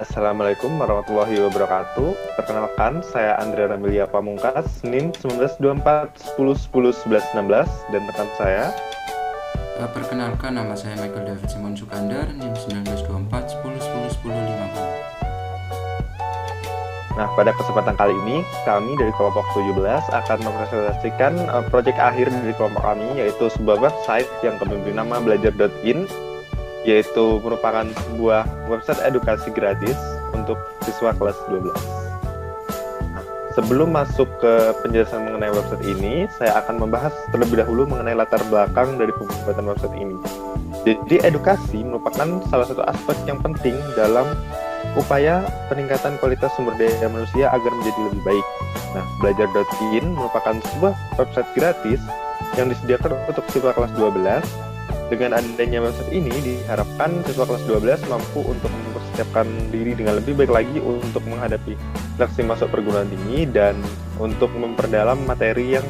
Assalamualaikum warahmatullahi wabarakatuh. Perkenalkan, saya Andrea Ramilia Pamungkas, NIM 1924 10 10 11 16, dan rekan saya. Perkenalkan, nama saya Michael David Simon Sukandar, NIM 1924 10 10 10 50. Nah, pada kesempatan kali ini, kami dari kelompok 17 akan mempresentasikan proyek akhir dari kelompok kami, yaitu sebuah website yang kami beri nama belajar.in, yaitu merupakan sebuah website edukasi gratis untuk siswa kelas 12. Nah, sebelum masuk ke penjelasan mengenai website ini, saya akan membahas terlebih dahulu mengenai latar belakang dari pembuatan website ini. Jadi, edukasi merupakan salah satu aspek yang penting dalam upaya peningkatan kualitas sumber daya manusia agar menjadi lebih baik. Nah, belajar.in merupakan sebuah website gratis yang disediakan untuk siswa kelas 12. Dengan adanya website ini, diharapkan siswa kelas 12 mampu untuk mempersiapkan diri dengan lebih baik lagi untuk menghadapi seleksi masuk perguruan tinggi dan untuk memperdalam materi yang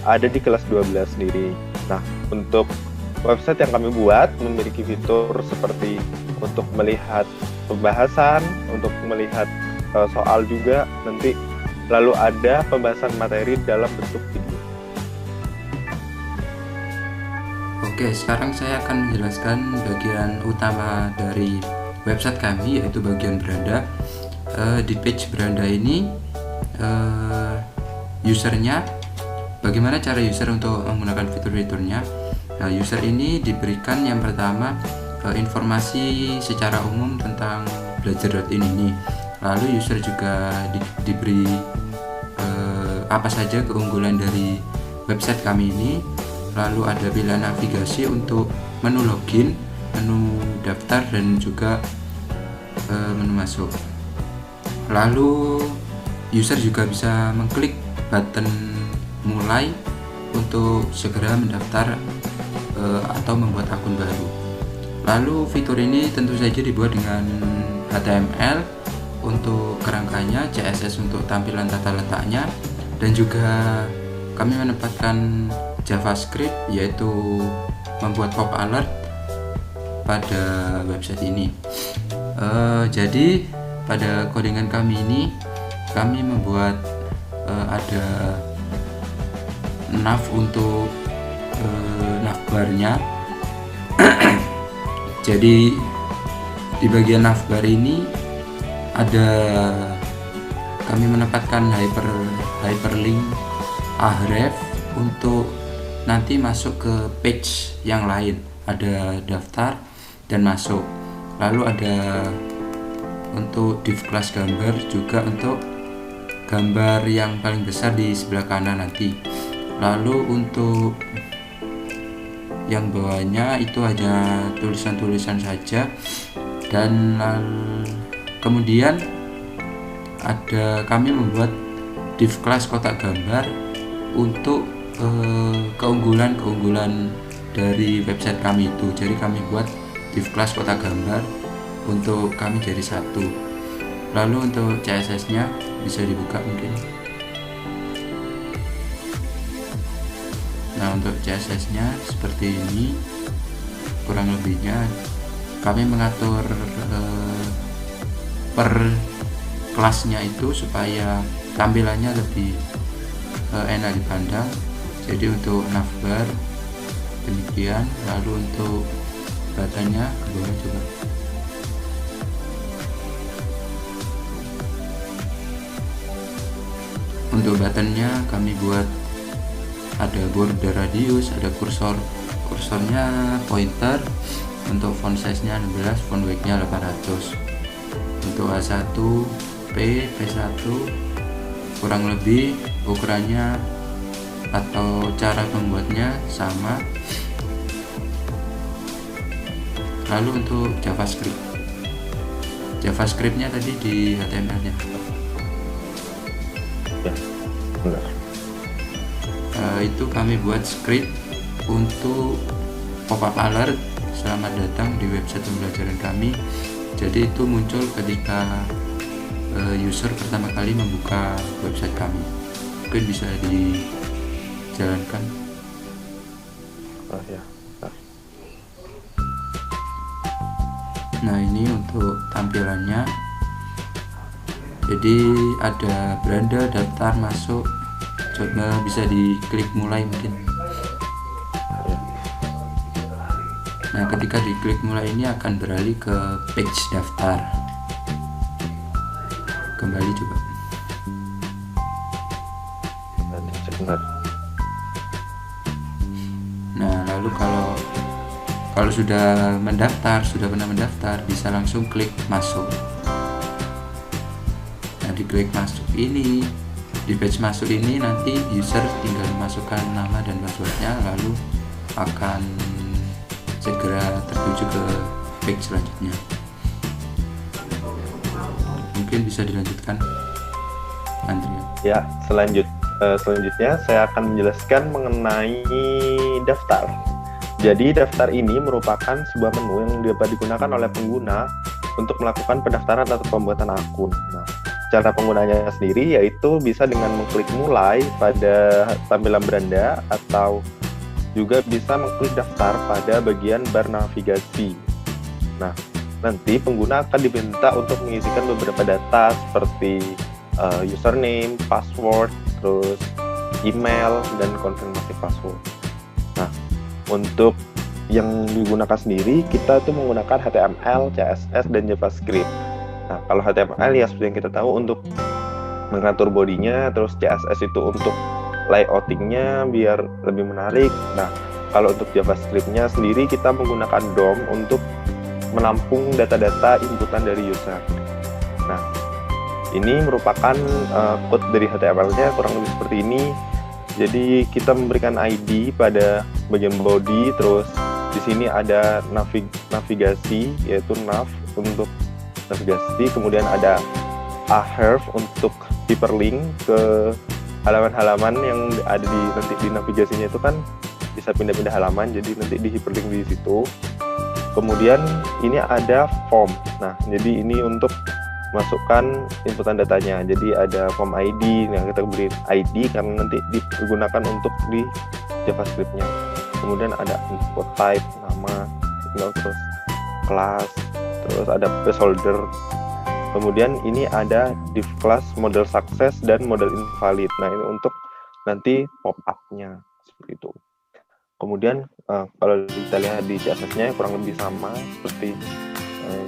ada di kelas 12 sendiri. Nah, untuk website yang kami buat memiliki fitur seperti untuk melihat pembahasan, untuk melihat soal juga nanti, lalu ada pembahasan materi dalam bentuk video. Oke, sekarang saya akan menjelaskan bagian utama dari website kami, yaitu bagian beranda. Di page beranda ini, usernya, bagaimana cara user untuk menggunakan fitur-fiturnya. Nah, user ini diberikan yang pertama informasi secara umum tentang belajar.in ini. Lalu user juga diberi apa saja keunggulan dari website kami ini. Lalu ada pilihan navigasi untuk menu login, menu daftar, dan juga menu masuk. Lalu user juga bisa mengklik button mulai untuk segera mendaftar atau membuat akun baru. Lalu fitur ini tentu saja dibuat dengan HTML untuk kerangkanya, CSS untuk tampilan tata letaknya, dan juga kami menempatkan JavaScript, yaitu membuat pop alert pada website ini. Jadi pada codingan kami ini, kami membuat ada nav untuk navbarnya. Jadi di bagian navbar ini ada kami menempatkan hyperlink ahref untuk nanti masuk ke page yang lain. Ada daftar dan masuk. Lalu ada untuk div class gambar, juga untuk gambar yang paling besar di sebelah kanan nanti. Lalu untuk yang bawahnya itu hanya tulisan-tulisan saja, dan kemudian kami membuat div class kotak gambar untuk keunggulan dari website kami itu. Jadi kami buat div class kotak gambar untuk kami jadi satu. Lalu untuk CSS nya bisa dibuka mungkin. Nah, untuk CSS nya seperti ini kurang lebihnya. Kami mengatur per kelasnya itu supaya tampilannya lebih enak dipandang. Jadi untuk navbar demikian. Lalu untuk buttonnya ke bawah juga. Untuk buttonnya kami buat ada border radius, ada kursornya pointer. Untuk font size nya 16, font weight nya 800. Untuk A1 P1 kurang lebih ukurannya atau cara membuatnya sama. Lalu untuk JavaScriptnya tadi di HTML nya Ya, benar. Itu kami buat script untuk pop-up alert selamat datang di website pembelajaran kami. Jadi itu muncul ketika user pertama kali membuka website kami. Mungkin bisa dijalankan. Ya. Nah, ini untuk untuk tampilannya. Jadi ada beranda, daftar, masuk. Coba bisa diklik mulai mungkin. Nah, ketika diklik mulai ini akan beralih ke page daftar. Kembali coba. Nah, lalu kalau sudah pernah mendaftar, bisa langsung klik masuk. Nah, di klik masuk ini, di page masuk ini nanti user tinggal memasukkan nama dan passwordnya, lalu akan segera tertuju ke page selanjutnya. Mungkin bisa dilanjutkan, Andrea. Ya, selanjutnya saya akan menjelaskan mengenai daftar. Jadi daftar ini merupakan sebuah menu yang dapat digunakan oleh pengguna untuk melakukan pendaftaran atau pembuatan akun. Nah, cara penggunanya sendiri yaitu bisa dengan mengklik mulai pada tampilan beranda atau juga bisa mengklik daftar pada bagian bar navigasi. Nah, nanti pengguna akan diminta untuk mengisikan beberapa data seperti username, password, terus email, dan konfirmasi password. Nah, untuk yang digunakan sendiri, kita tuh menggunakan HTML, CSS, dan JavaScript. Nah, kalau HTML ya seperti yang kita tahu untuk mengatur bodinya, terus CSS itu untuk layoutingnya biar lebih menarik. Nah, kalau untuk JavaScript-nya sendiri kita menggunakan DOM untuk menampung data-data inputan dari user. Nah, ini merupakan code dari HTML-nya kurang lebih seperti ini. Jadi kita memberikan ID pada bagian body, terus di sini ada navigasi yaitu nav untuk navigasi, kemudian ada ahref untuk hyperlink ke halaman-halaman yang ada nanti di navigasinya itu kan bisa pindah-pindah halaman, jadi nanti di hyperlink di situ. Kemudian ini ada form. Nah, jadi ini untuk masukkan inputan datanya. Jadi ada form ID yang kita beri ID karena nanti digunakan untuk di JavaScript-nya. Kemudian ada input type, nama, email, terus kelas, terus ada placeholder. Kemudian ini ada div class, model success, dan model invalid. Nah, ini untuk nanti pop-up-nya seperti itu. Kemudian kalau kita lihat di CSS-nya kurang lebih sama seperti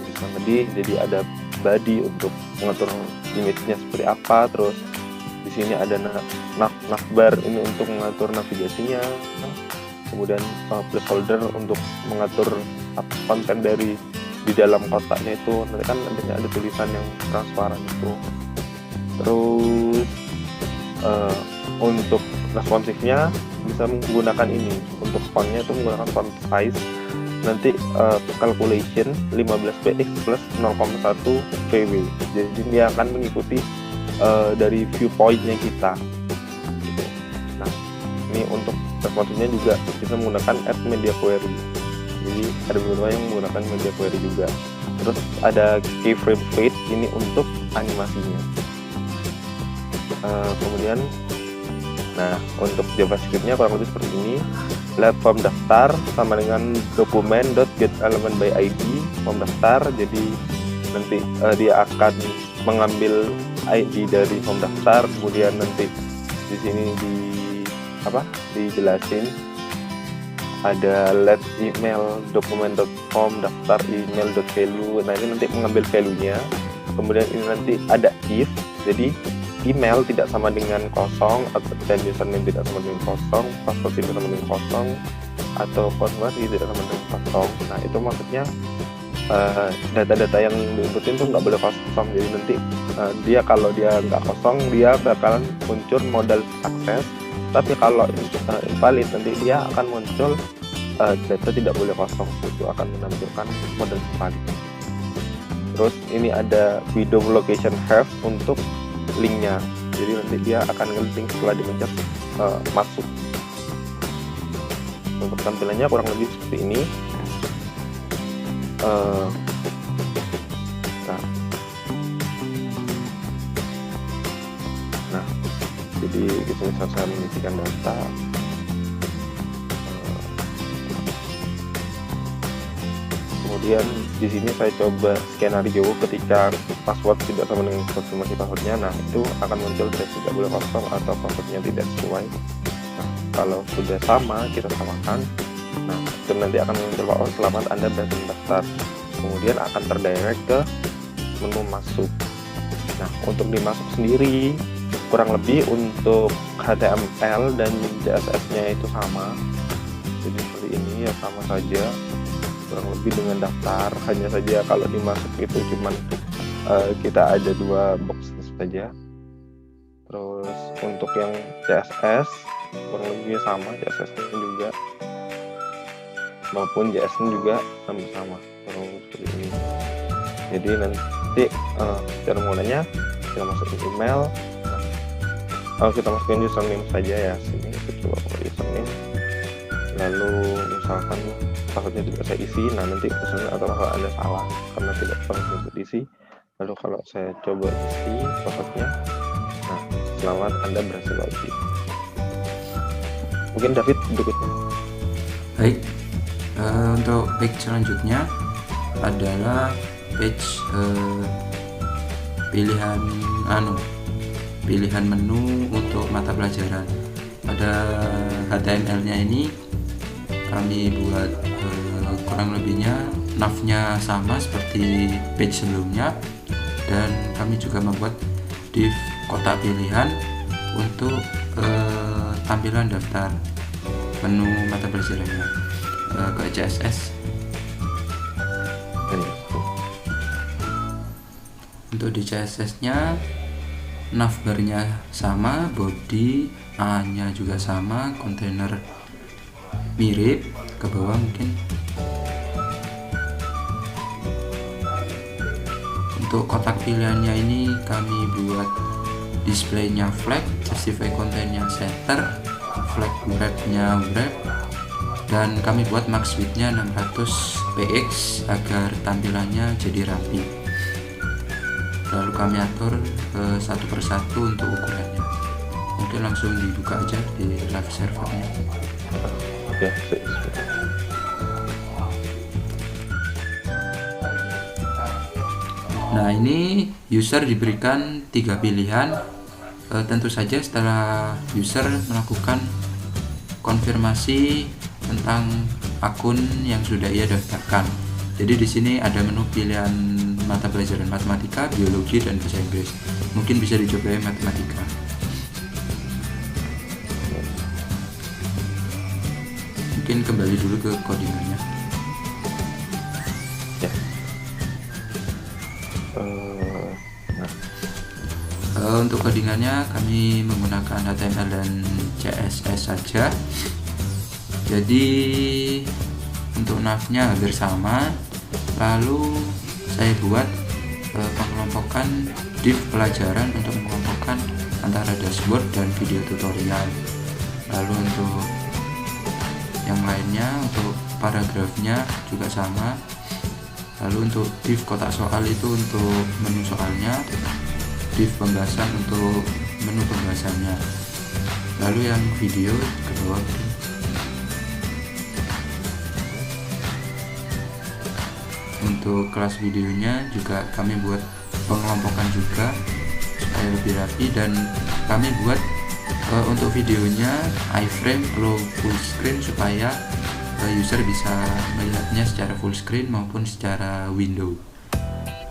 bisa tadi. Jadi ada body untuk mengatur image-nya seperti apa, terus di sini ada navbar ini untuk mengatur navigasinya, kemudian placeholder untuk mengatur konten dari di dalam kotaknya itu, nanti kan ada tulisan yang transparan itu. Terus untuk responsifnya bisa menggunakan ini, untuk fontnya itu menggunakan font size. Nanti calculation 15px plus 0,1 vw. Jadi dia akan mengikuti dari viewpointnya kita. Gitu. Nah, ini untuk responsifnya juga bisa menggunakan add media query. Jadi ada beberapa yang menggunakan media query juga. Terus ada keyframe fade, ini untuk animasinya. Kemudian, nah untuk JavaScript-nya kurang lebih seperti ini. Platform daftar sama dengan document.getElementById form daftar. Jadi nanti dia akan mengambil ID dari form daftar, kemudian nanti di sini dijelasin ada let email document.form daftar email.value. Nah, ini nanti mengambil value-nya. Kemudian ini nanti ada if, jadi email tidak sama dengan kosong, dan username tidak sama dengan kosong, password tidak sama dengan kosong, atau konversi tidak sama dengan kosong. Nah, itu maksudnya data-data yang diinputin tuh nggak boleh kosong. Jadi nanti kalau dia nggak kosong, dia bakalan muncul modal sukses. Tapi kalau invalid, nanti dia akan muncul data tidak boleh kosong, itu akan menampilkan modal invalid. Terus ini ada video location have untuk linknya, jadi nanti dia akan nge-link setelah dipencet masuk. Untuk tampilannya kurang lebih seperti ini. Nah, jadi di sini saya mengisikan data. Kemudian di di sini saya coba skenario ketika password tidak sama dengan konfirmasi passwordnya. Nah, itu akan muncul tidak boleh kosong atau passwordnya tidak sesuai. Nah, kalau sudah sama, kita samakan. Nah, itu nanti akan muncul oh selamat Anda berhasil mendaftar. Kemudian akan terdirect ke menu masuk. Nah, untuk dimasuk sendiri kurang lebih untuk HTML dan CSS-nya itu sama. Jadi seperti ini ya, sama saja kurang lebih dengan daftar. Hanya saja kalau dimasuk itu cuman kita ada 2 box saja. Terus untuk yang CSS kurang lebih sama, CSS-nya juga maupun JS-nya juga sama-sama seperti ini. Jadi nanti cara menggunakannya kita masukin email. Kita masukin username saja ya, sini kita coba pakai username. Lalu misalkan passwordnya tidak saya isi, nah nanti username atau password Anda salah karena tidak pernah untuk diisi. Lalu kalau saya coba isi passwordnya, nah selamat Anda berhasil login. Mungkin David berikutnya. Baik, untuk page selanjutnya adalah page pilihan menu untuk mata pelajaran. Pada HTML-nya ini kami buat kurang lebihnya nav-nya sama seperti page sebelumnya, dan kami juga membuat div kotak pilihan untuk tampilan daftar menu mata pelajarannya ke CSS. Untuk di CSS-nya navbarnya sama, body A-nya juga sama, kontainer mirip ke bawah mungkin. Untuk kotak pilihannya ini kami buat displaynya flag, justify content-nya center, flag wrap-nya wrap, dan kami buat max width-nya 600 px agar tampilannya jadi rapi. Lalu kami atur satu persatu untuk ukurannya. Mungkin langsung dibuka aja di live servernya. Oke, nah ini user diberikan 3 pilihan. Tentu saja setelah user melakukan konfirmasi tentang akun yang sudah ia daftarkan. Jadi di sini ada menu pilihan mata pelajaran matematika, biologi, dan bahasa Inggris. Mungkin bisa dicoba matematika. Mungkin kembali dulu ke codingannya. Ya. Untuk codingannya kami menggunakan HTML dan CSS saja. Jadi untuk nav-nya hampir sama. Lalu saya buat pengelompokan div pelajaran untuk mengelompokkan antara dashboard dan video tutorial. Lalu untuk yang lainnya, untuk paragrafnya juga sama. Lalu untuk div kotak soal itu untuk menu soalnya, div pembahasan untuk menu pembahasannya. Lalu yang video ke bawah. Untuk kelas videonya juga kami buat pengelompokan juga supaya lebih rapi, dan kami buat untuk videonya iframe low full screen supaya user bisa melihatnya secara full screen maupun secara window.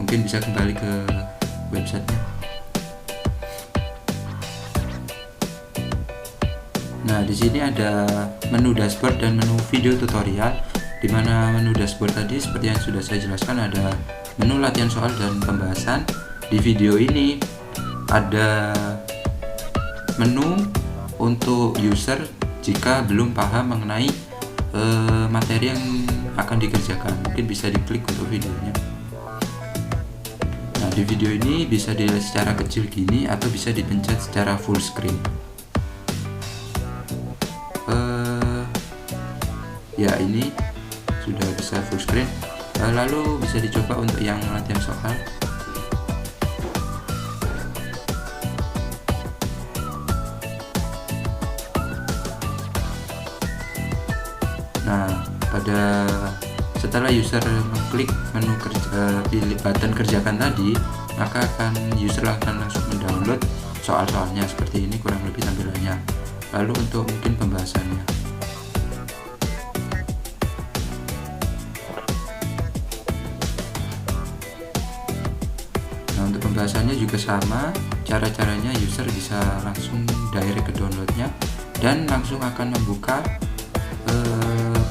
Mungkin bisa kembali ke websitenya. Nah, di sini ada menu dashboard dan menu video tutorial. Di mana menu dashboard tadi seperti yang sudah saya jelaskan, ada menu latihan soal dan pembahasan. Di video ini ada menu untuk user jika belum paham mengenai materi yang akan dikerjakan. Mungkin bisa diklik untuk videonya. Nah, di video ini bisa dilihat secara kecil gini atau bisa dipencet secara full screen. Ya, ini sudah bisa full screen. Lalu bisa dicoba untuk yang latihan soal. Nah, pada Setelah user mengklik menu pilih button kerjakan tadi, maka user akan langsung mendownload soal-soalnya seperti ini kurang lebih tampilannya. Lalu untuk mungkin pembahasannya, nah untuk pembahasannya juga sama, cara-caranya user bisa langsung direct ke downloadnya dan langsung akan membuka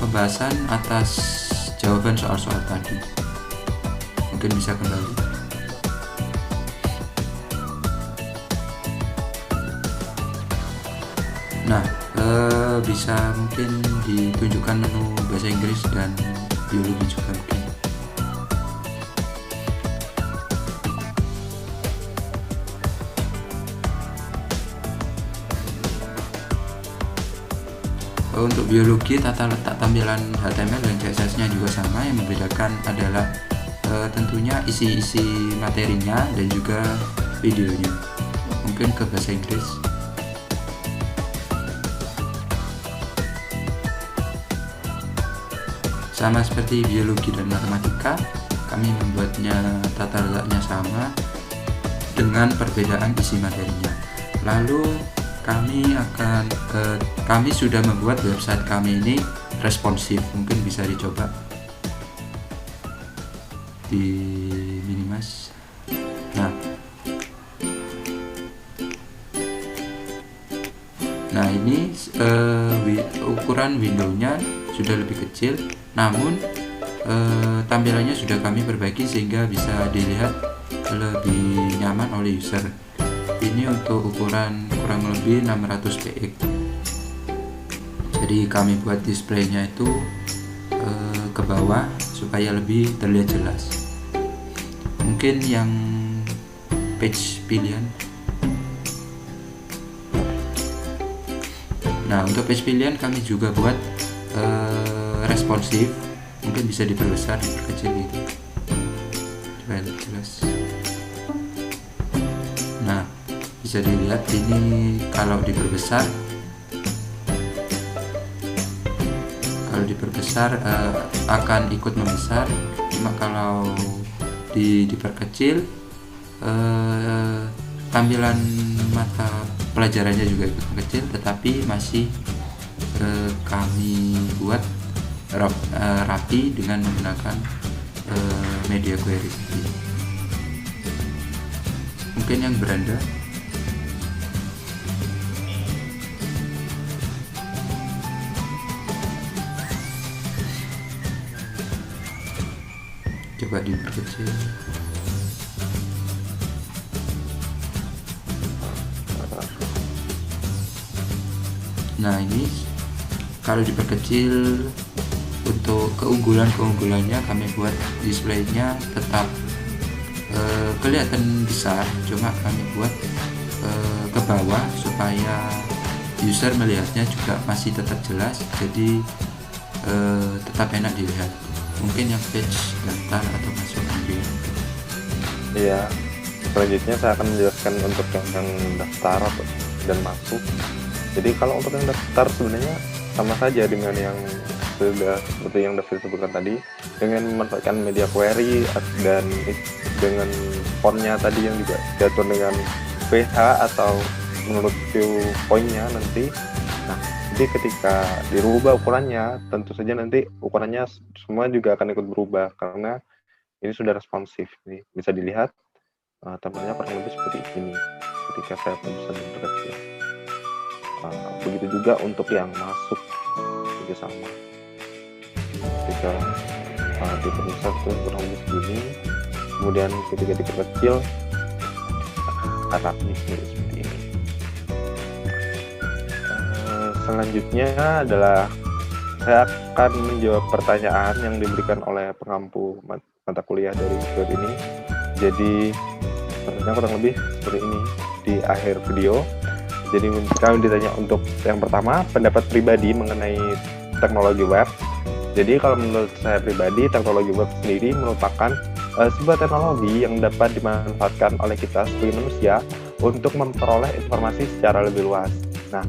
pembahasan atas jawaban soal-soal tadi. Mungkin bisa kembali. Nah, bisa mungkin ditunjukkan menu bahasa Inggris dan biologi juga mungkin. Untuk biologi, tata letak tampilan HTML dan CSS-nya juga sama. Yang membedakan adalah tentunya isi materinya dan juga videonya. Mungkin ke bahasa Inggris. Sama seperti biologi dan matematika, kami membuatnya tata letaknya sama dengan perbedaan isi materinya. Lalu kami sudah membuat website kami ini responsif. Mungkin bisa dicoba di Minimas. Nah ini ukuran windownya sudah lebih kecil, namun tampilannya sudah kami perbaiki sehingga bisa dilihat lebih nyaman oleh user. Ini untuk ukuran kurang lebih 600 px. Jadi kami buat displaynya itu ke bawah supaya lebih terlihat jelas. Mungkin yang page pilihan. Nah untuk page pilihan kami juga buat responsif. Mungkin bisa diperbesar, diperkecil gitu supaya lebih jelas. Nah bisa dilihat ini kalau diperbesar akan ikut membesar. Cuma kalau diperkecil tampilan mata pelajarannya juga ikut mengecil, tetapi masih kami buat rapi dengan menggunakan media query. Mungkin yang beranda. Coba diperkecil. Nah ini kalau diperkecil, untuk keunggulannya kami buat displaynya tetap kelihatan besar, cuma kami buat ke bawah supaya user melihatnya juga masih tetap jelas, jadi tetap enak dilihat. Mungkin yang page daftar atau masuk video. Iya, selanjutnya saya akan menjelaskan untuk yang daftar dan masuk. Jadi kalau untuk yang daftar sebenarnya sama saja dengan yang sudah seperti yang David sebutkan tadi, dengan memanfaatkan media query dan dengan fontnya tadi yang juga diatur dengan PH atau menurut viewpointnya nanti. Nah, jadi ketika dirubah ukurannya, tentu saja nanti ukurannya semua juga akan ikut berubah karena ini sudah responsif. Nih bisa dilihat tampilannya kurang lebih seperti ini ketika saya pesan berkecil. Begitu juga untuk yang masuk juga sama. Ketika diperbesar tuh kurang lebih segini, kemudian ketika diperkecil rapi seperti ini. Selanjutnya adalah saya akan menjawab pertanyaan yang diberikan oleh pengampu mata kuliah dari web ini. Jadi pertanyaan kurang lebih seperti ini di akhir video. Jadi kami ditanya untuk yang pertama, pendapat pribadi mengenai teknologi web. Jadi kalau menurut saya pribadi, teknologi web sendiri merupakan sebuah teknologi yang dapat dimanfaatkan oleh kita sebagai manusia untuk memperoleh informasi secara lebih luas. Nah,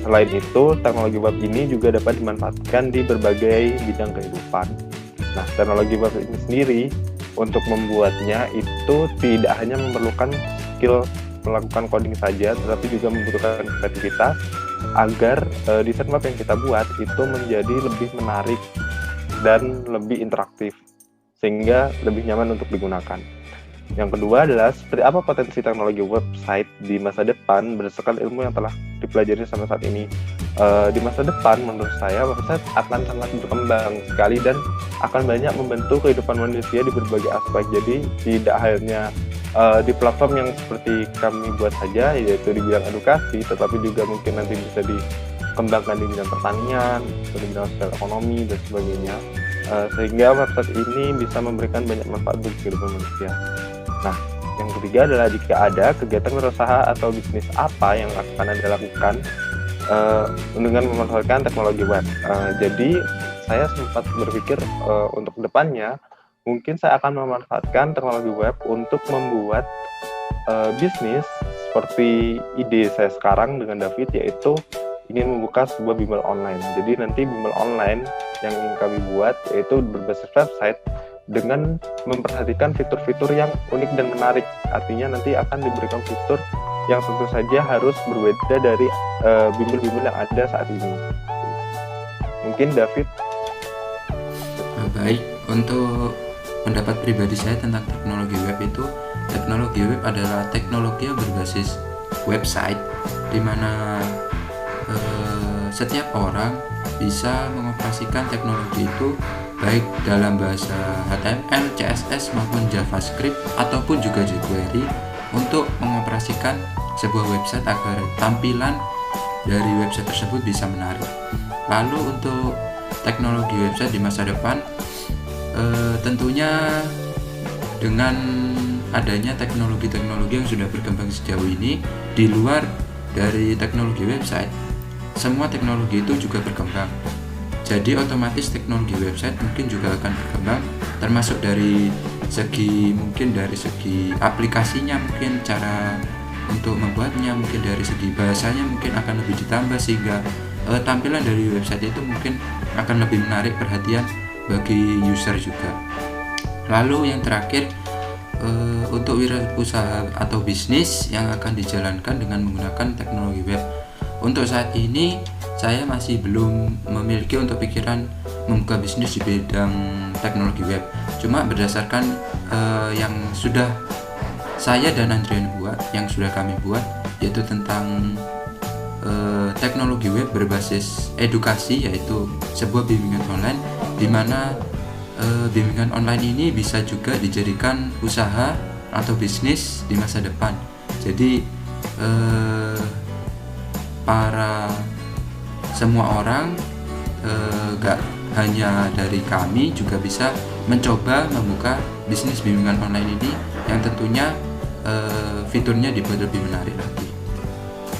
Selain itu, teknologi web ini juga dapat dimanfaatkan di berbagai bidang kehidupan. Nah, teknologi web ini sendiri untuk membuatnya itu tidak hanya memerlukan skill melakukan coding saja, tetapi juga membutuhkan kreativitas agar desain web yang kita buat itu menjadi lebih menarik dan lebih interaktif, sehingga lebih nyaman untuk digunakan. Yang kedua adalah seperti apa potensi teknologi website di masa depan berdasarkan ilmu yang telah dipelajari sampai saat ini. Di masa depan menurut saya website akan sangat berkembang sekali dan akan banyak membantu kehidupan manusia di berbagai aspek. Jadi tidak hanya di platform yang seperti kami buat saja, yaitu di bidang edukasi, tetapi juga mungkin nanti bisa dikembangkan di bidang pertanian, di bidang sosial ekonomi dan sebagainya. Sehingga website ini bisa memberikan banyak manfaat bagi kehidupan manusia. Nah, yang ketiga adalah jika ada kegiatan berusaha atau bisnis apa yang akan Anda lakukan dengan memanfaatkan teknologi web. Jadi, saya sempat berpikir untuk kedepannya, mungkin saya akan memanfaatkan teknologi web untuk membuat bisnis seperti ide saya sekarang dengan David, yaitu ingin membuka sebuah bimbel online. Jadi nanti bimbel online yang ingin kami buat yaitu berbasis website dengan memperhatikan fitur-fitur yang unik dan menarik. Artinya nanti akan diberikan fitur yang tentu saja harus berbeda dari bimbel-bimbel yang ada saat ini. Mungkin David. Baik, untuk pendapat pribadi saya tentang teknologi web itu, teknologi web adalah teknologi yang berbasis website, di mana setiap orang bisa mengoperasikan teknologi itu baik dalam bahasa HTML, CSS maupun JavaScript ataupun juga jQuery untuk mengoperasikan sebuah website agar tampilan dari website tersebut bisa menarik. Lalu untuk teknologi website di masa depan, tentunya dengan adanya teknologi-teknologi yang sudah berkembang sejauh ini, di luar dari teknologi website, semua teknologi itu juga berkembang. Jadi otomatis teknologi website mungkin juga akan berkembang, termasuk dari segi aplikasinya, mungkin cara untuk membuatnya, mungkin dari segi bahasanya mungkin akan lebih ditambah, sehingga tampilan dari website itu mungkin akan lebih menarik perhatian bagi user juga. Lalu yang terakhir, untuk wirausaha atau bisnis yang akan dijalankan dengan menggunakan teknologi web. Untuk saat ini saya masih belum memiliki untuk pikiran membuka bisnis di bidang teknologi web. Cuma berdasarkan yang sudah saya dan Andrian buat, yang sudah kami buat, yaitu tentang teknologi web berbasis edukasi, yaitu sebuah bimbingan online, di mana bimbingan online ini bisa juga dijadikan usaha atau bisnis di masa depan. Jadi para semua orang, gak hanya dari kami, juga bisa mencoba membuka bisnis bimbingan online ini yang tentunya fiturnya dibuat lebih menarik lagi.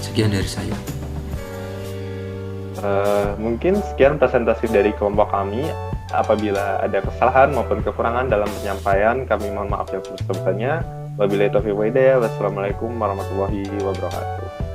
Sekian dari saya. Mungkin sekian presentasi dari kelompok kami. Apabila ada kesalahan maupun kekurangan dalam penyampaian, kami mohon maaf yang sebesar-besarnya. Wabillahi taufiq wal hidayah. Wassalamualaikum warahmatullahi wabarakatuh.